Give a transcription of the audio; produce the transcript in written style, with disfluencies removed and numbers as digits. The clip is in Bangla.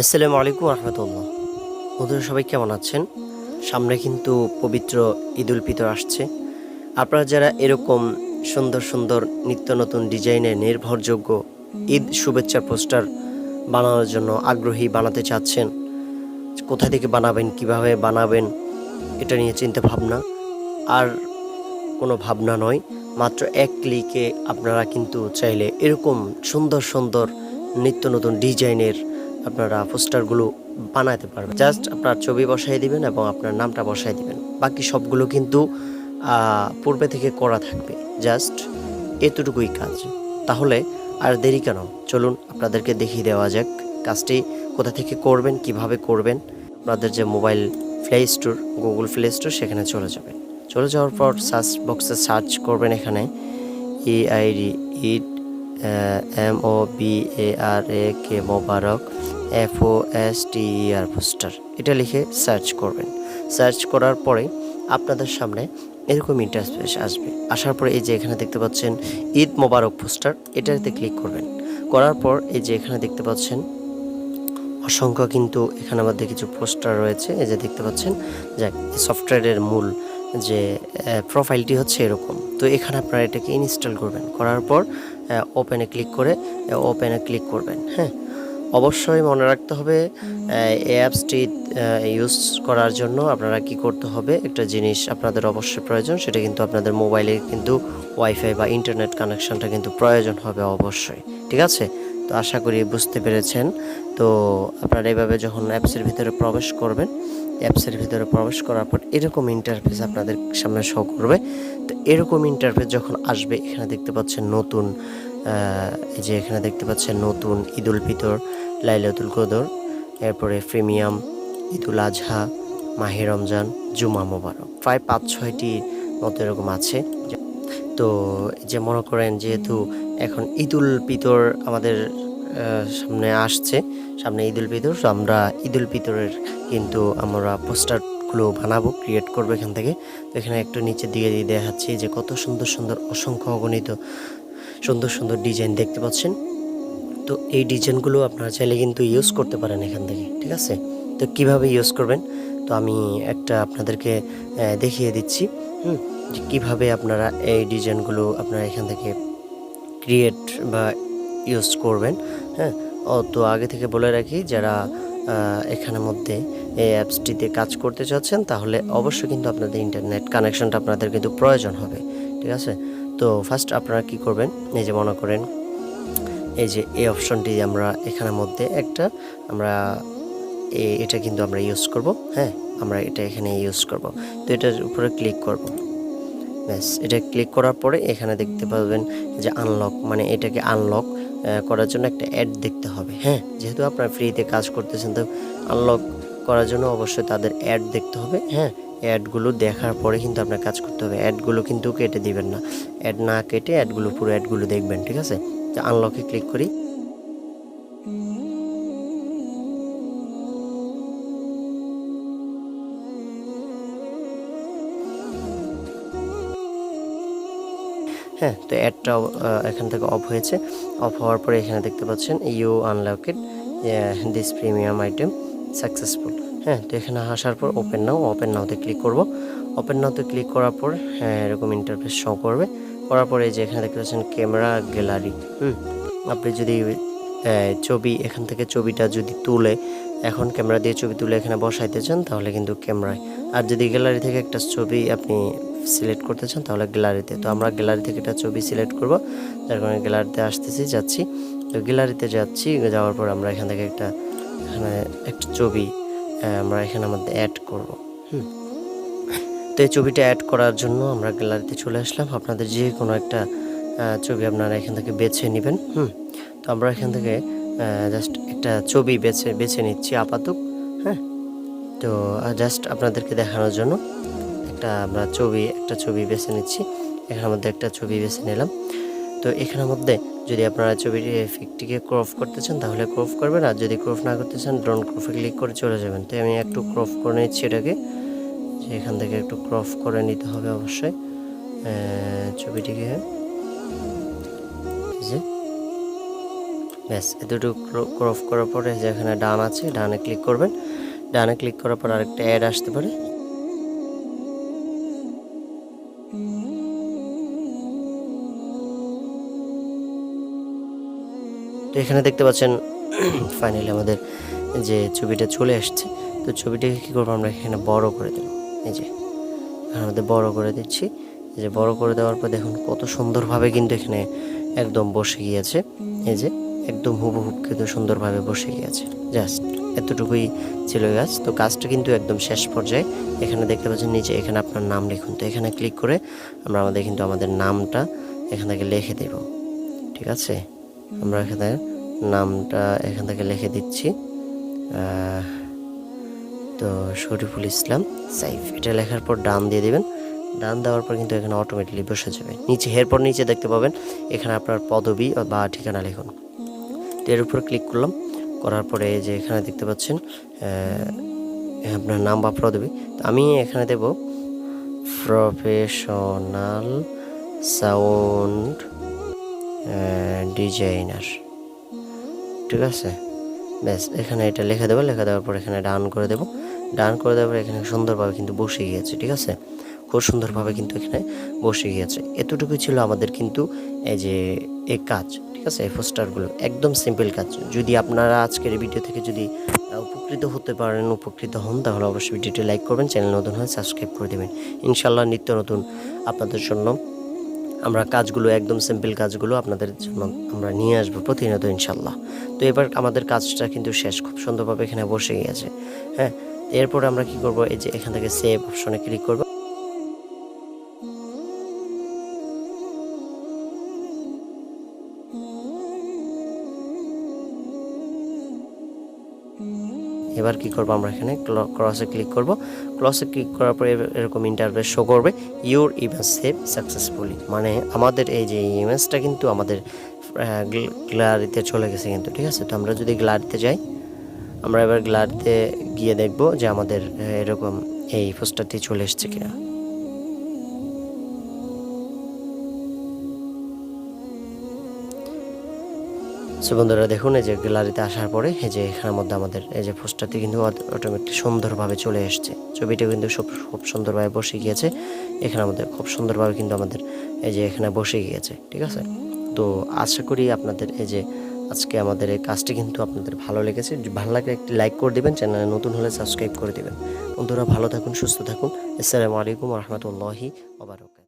আসসালামু আলাইকুম রহমতুল্লাহ। বন্ধুরা সবাই কেমন আছেন? সামনে কিন্তু পবিত্র ঈদুল ফিতর আসছে। আপনারা যারা এরকম সুন্দর সুন্দর নিত্য নতুন ডিজাইনের নির্ভরযোগ্য ঈদ শুভেচ্ছা পোস্টার বানানোর জন্য আগ্রহী, বানাতে চাচ্ছেন, কোথা থেকে বানাবেন, কিভাবে বানাবেন, এটা নিয়ে চিন্তা ভাবনা আর কোনো ভাবনা নয়, মাত্র এক ক্লিকে আপনারা কিন্তু চাইলে এরকম সুন্দর সুন্দর নিত্য নতুন ডিজাইনের আপনারা পোস্টারগুলো বানাতে পারবেন। জাস্ট আপনার ছবি বসাই দিবেন এবং আপনার নামটা বসাই দিবেন। বাকি সবগুলো কিন্তু পূর্বে থেকে করা থাকবে। জাস্ট এতটুকুই কাজ। তাহলে আর দেরি কেন, চলুন আপনাদেরকে দেখিয়ে দেওয়া যাক কাজটি কোথা থেকে করবেন, কিভাবে করবেন। আপনাদের যে mobile play store, Google play store, সেখানে চলে যাবেন। চলে যাওয়ার পর সার্চ বক্সে সার্চ করবেন এখানে EID, ঈদ, MOBARAK, মোবারক, FOSTER, পোস্টার, এটা লিখে সার্চ করবেন। সার্চ করার পরে আপনাদের সামনে এরকম ইন্টারফেস আসবে। আসার পরে এই যে এখানে দেখতে পাচ্ছেন ঈদ মোবারক পোস্টার, এটাতে ক্লিক করবেন। করার পর এই যে এখানে দেখতে পাচ্ছেন অসংখ্য কিন্তু এখানে মধ্যে কিছু পোস্টার রয়েছে। এই যে দেখতে পাচ্ছেন, যাক, সফটওয়্যারের মূল যে প্রোফাইলটি হচ্ছে এরকম। তো এখানে আপনারা এটাকে ইনস্টল করবেন। করার পর ওপেনে ক্লিক করে ওপেনে ক্লিক করবেন। হ্যাঁ, অবশ্যই মনে রাখতে হবে এই অ্যাপসটি ইউজ করার জন্য আপনারা কি করতে হবে, একটা জিনিস আপনাদের অবশ্যই প্রয়োজন, সেটা কিন্তু আপনাদের মোবাইলে কিন্তু ওয়াইফাই বা ইন্টারনেট কানেকশনটা কিন্তু প্রয়োজন হবে অবশ্যই। ঠিক আছে? তো আশা করি বুঝতে পেরেছেন। তো আপনারা এইভাবে যখন অ্যাপসের ভিতরে প্রবেশ করবেন, অ্যাপসের ভিতরে প্রবেশ করার পর এরকম ইন্টারফেস আপনাদের সামনে শো করবে। তো এরকম ইন্টারফেস যখন আসবে, এখানে দেখতে পাচ্ছেন নতুন, এই যে এখানে দেখতে পাচ্ছেন নতুন ঈদুল ফিতর, লাইলাতুল কদর, এরপরে প্রিমিয়াম, ঈদুল আজহা, মাহে রমজান, জুমা মোবারক, প্রায় 5-6টি মতো এরকম আছে। তো যে মনে করেন যেহেতু এখন ঈদুল ফিতর আমাদের সামনে আসছে, সামনে ঈদুল ফিতর, তো আমরা ঈদুল ফিতরের কিন্তু আমরা পোস্টারগুলো বানাবো, ক্রিয়েট করবো এখান থেকে। তো এখানে একটু নিচের দিকে দিয়ে দেখাচ্ছি যে কত সুন্দর সুন্দর অসংখ্য অগণিত সুন্দর সুন্দর ডিজাইন দেখতে পাচ্ছেন। তো এই ডিজাইনগুলো আপনারা চাইলে কিন্তু ইউজ করতে পারেন এখান থেকে। ঠিক আছে? তো কিভাবে ইউজ করবেন, তো আমি একটা আপনাদেরকে দেখিয়ে দিচ্ছি যে কীভাবে আপনারা এই ডিজাইনগুলো আপনারা এখান থেকে ক্রিয়েট বা ইউজ করবেন। হ্যাঁ, তো আগে থেকে বলে রাখি, যারা এখানের মধ্যে এই অ্যাপসটিতে কাজ করতে চাচ্ছেন, তাহলে অবশ্যই কিন্তু আপনাদের ইন্টারনেট কানেকশনটা আপনাদের কিন্তু প্রয়োজন হবে। ঠিক আছে? তো ফার্স্ট আপনারা কি করবেন, এই যে মনে করেন এই যে এই অপশনটি আমরা এখানের মধ্যে একটা আমরা এটা কিন্তু আমরা ইউজ করব। হ্যাঁ, আমরা এটা এখানে ইউজ করব। তো এটার উপরে ক্লিক করব। ব্যাস, এটা ক্লিক করার পরে এখানে দেখতে পাবেন যে আনলক, মানে এটাকে আনলক করার জন্য একটা অ্যাড দেখতে হবে। হ্যাঁ, যেহেতু আপনারা ফ্রিতে কাজ করতেছেন, তো আনলক করার জন্য অবশ্যই তাদের অ্যাড দেখতে হবে। হ্যাঁ, অ্যাডগুলো দেখার পরে কিন্তু আপনার কাজ করতে হবে। অ্যাডগুলো কিন্তু কেটে দিবেন না, অ্যাড না কেটে অ্যাডগুলো, পুরো অ্যাডগুলো দেখবেন। ঠিক আছে? তো আনলকে ক্লিক করি। হ্যাঁ, তো অ্যাডটাও এখান থেকে অফ হয়েছে। অফ হওয়ার পরে এখানে দেখতে পাচ্ছেন you unlocked this premium item successful. হ্যাঁ, তো এখানে আসার পর ওপেন নাওতে ক্লিক করব। ওপেন নাওতে ক্লিক করার পর হ্যাঁ, এরকম ইন্টারফেস শো করবে। করার পরে যে এখানে দেখতে পাচ্ছেন ক্যামেরা গ্যালারি, আপনি যদি ছবি এখান থেকে ছবিটা যদি তুলে, এখন ক্যামেরা দিয়ে ছবি তুলে এখানে বসাইতে চান, তাহলে কিন্তু ক্যামেরায়। আর যদি গ্যালারি থেকে একটা ছবি আপনি সিলেক্ট করতে চান, তাহলে গ্যালারিতে। তো আমরা গ্যালারি থেকে একটা ছবি সিলেক্ট করব, যার কারণে গ্যালারিতে যাচ্ছি। তো গ্যালারিতে যাওয়ার পর আমরা এখান থেকে এখানে একটা ছবি আমরা এখানে মধ্যে অ্যাড করব। তো এই ছবিটা অ্যাড করার জন্য আমরা গ্যালারিতে চলে আসলাম। আপনাদের যে কোনো একটা ছবি আপনারা এখান থেকে বেছে নেবেন। তো আমরা এখান থেকে জাস্ট একটা ছবি বেছে নিচ্ছি আপাতত। হ্যাঁ, তো জাস্ট আপনাদেরকে দেখানোর জন্য আমরা একটা ছবি বেছে নিচ্ছি। এখানের মধ্যে একটা ছবি বেছে নিলাম। তো এখানের মধ্যে যদি আপনারা ছবিটি এফেক্টটিকে ক্রপ করতে চান, তাহলে ক্রপ করবেন, আর যদি ক্রপ না করতে চান, ড্রোন ক্রপে ক্লিক করে চলে যাবেন। তো আমি একটু ক্রপ করে নিচ্ছি এটাকে, যে এখান থেকে একটু ক্রপ করে নিতে হবে অবশ্যই ছবিটিকে। যে ব্যাস এতটুকু ক্রপ করার পরে যেখানে ডান আছে ডানে ক্লিক করবেন। ডানে ক্লিক করার পর আরেকটা অ্যাড আসতে পারে। তো এখানে দেখতে পাচ্ছেন ফাইনালি আমাদের যে ছবিটা চলে আসছে। তো ছবিটাকে কী করবো আমরা এখানে বড় করে দেবো। এই যে আমাদের বড় করে দিচ্ছি। এই যে বড় করে দেওয়ার পর দেখুন কত সুন্দরভাবে কিন্তু এখানে একদম বসে গিয়েছে। এই যে একদম হুবহুব কিন্তু সুন্দরভাবে বসে গিয়েছে। জাস্ট এতটুকুই ছিল গাছ। তো কাজটা কিন্তু একদম শেষ পর্যায়ে। এখানে দেখতে পাচ্ছেন নিচে এখানে আপনার নাম লিখুন। তো এখানে ক্লিক করে আমরা আমাদের নামটা এখান থেকে লিখে দেব। ঠিক আছে, আমরা এখানে নামটা এখান থেকে লিখে দিচ্ছি। তো শরীফুল ইসলাম সাইফ, এটা লেখার পর ডান দিয়ে দিবেন। ডান দেওয়ার পর কিন্তু এখানে অটোমেটিকলি বসে যাবে। নিচে এরপর নিচে দেখতে পাবেন এখানে আপনার পদবি বা ঠিকানা লিখুন। তো এর উপর ক্লিক করলাম, করার পরে যে এখানে দেখতে পাচ্ছেন আপনার নাম বা পদবি। তো আমি এখানে দেব প্রফেশনাল সাউন্ড ডিজাইনার। ঠিক আছে, ব্যাস এখানে এটা লিখে দেবো। লেখা দেওয়ার পর এখানে ডান করে দেবো। ডান করে দেওয়ার পর এখানে সুন্দরভাবে কিন্তু বসে গিয়েছে। ঠিক আছে, খুব সুন্দরভাবে কিন্তু এখানে বসে গিয়েছে। এতটুকুই ছিল আমাদের কিন্তু এই যে এই কাজ। ঠিক আছে, এই পোস্টারগুলো একদম সিম্পল কাজ। যদি আপনারা আজকের এই ভিডিও থেকে যদি উপকৃত হতে পারেন, উপকৃত হন, তাহলে অবশ্যই ভিডিওটি লাইক করবেন, চ্যানেল নতুন হয় সাবস্ক্রাইব করে দেবেন। ইনশাল্লাহ নিত্য নতুন আপনাদের জন্য আমরা কাজগুলো একদম সিম্পল কাজগুলো আপনাদের জন্য আমরা নিয়ে আসবো প্রতিনিয়ত ইনশাল্লাহ। তো এবার আমাদের কাজটা কিন্তু শেষ, খুব সুন্দরভাবে এখানে বসে গিয়েছে। হ্যাঁ, এরপর আমরা কি করব, এই যে এখান থেকে সেভ অপশনে ক্লিক করব। এবার কি করব, আমরা এখানে ক্রসে ক্লিক করব। ক্রসে ক্লিক করার পর এরকম ইন্টারফেস শো করবে, ইউর ইমেজ সেভ সাকসেসফুলি। মানে আমাদের এই যে ইমেজটা কিন্তু আমাদের গ্যালারিতে চলে গেছে কিন্তু। ঠিক আছে, তো আমরা যদি গ্যালারিতে যাই, আমরা এবার গ্যালারিতে গিয়ে দেখব যে আমাদের এরকম এই পোস্টারটি চলে এসছে কিনা। সো বন্ধুরা দেখুন, এই যে গ্যালারিতে আসার পরে এই যে এখানের মধ্যে আমাদের এই যে পোস্টারটি কিন্তু অটোমেটিক সুন্দরভাবে চলে এসছে। ছবিটা কিন্তু খুব সুন্দরভাবে বসে গিয়েছে। এখানে আমাদের খুব সুন্দরভাবে কিন্তু আমাদের এই যে এখানে বসে গিয়েছে। ঠিক আছে, তো আশা করি আপনাদের এই যে আজকে আমাদের এই কাজটি কিন্তু আপনাদের ভালো লেগেছে। ভালো লাগলে একটি লাইক করে দেবেন, চ্যানেলে নতুন হলে সাবস্ক্রাইব করে দেবেন। বন্ধুরা ভালো থাকুন, সুস্থ থাকুন। আসসালামু আলাইকুম ওয়া রাহমাতুল্লাহি ওয়া বারাকাতুহু।